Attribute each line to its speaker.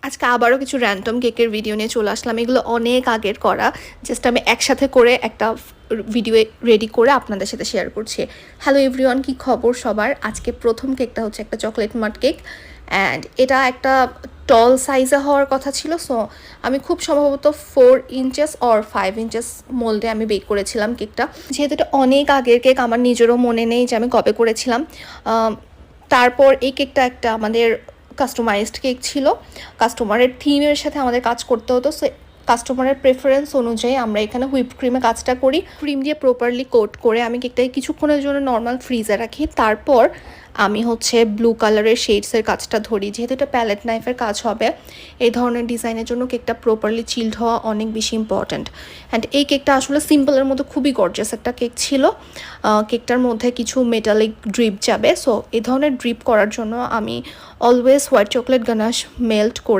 Speaker 1: আজকে আবারও কিছু র্যান্ডম কেকের ভিডিও নিয়ে চলে আসলাম। এগুলো অনেক আগের করা, জাস্ট আমি একসাথে করে একটা ভিডিও রেডি করে আপনাদের সাথে শেয়ার করছি। হ্যালো এভরিওয়ান, কি খবর সবার? আজকে প্রথম কেকটা হচ্ছে একটা চকলেট মাড কেক, অ্যান্ড এটা একটা টল সাইজে হওয়ার কথা ছিল। সো আমি খুব সম্ভবত 4 ইঞ্চেস অর 5 ইঞ্চেস মোল্ডে আমি বেক করেছিলাম কেকটা। যেহেতু এটা অনেক আগের কেক, আমার নিজেরও মনে নেই যে আমি কবে করেছিলাম। তারপর এই কেকটা একটা আমাদের কাস্টমাইজড কেক ছিল। কাস্টমারের থিমের সাথে আমাদের কাজ করতে হতো। সো কাস্টমারের প্রেফারেন্স অনুযায়ী আমরা এখানে হুইপ ক্রিমে কাজটা করি। ক্রিম দিয়ে প্রপারলি কোট করে আমি কেকটাকে কিছুক্ষণের জন্য নর্মাল ফ্রিজে রাখি। তারপর আমি হচ্ছে ব্লু কালারের শেডসের কাজটা ধরি। যেহেতু এটা প্যালেট নাইফের কাজ হবে, এই ধরনের ডিজাইনের জন্য কেকটা প্রপারলি চিল্ড হওয়া অনেক বেশি ইম্পর্ট্যান্ট। অ্যান্ড এই কেকটা আসলে সিম্পলের মধ্যে খুবই গর্জিয়াস একটা কেক ছিল। কেকটার মধ্যে কিছু মেটালিক ড্রিপ যাবে। সো এই ধরনের ড্রিপ করার জন্য আমি always white chocolate ganache melt করে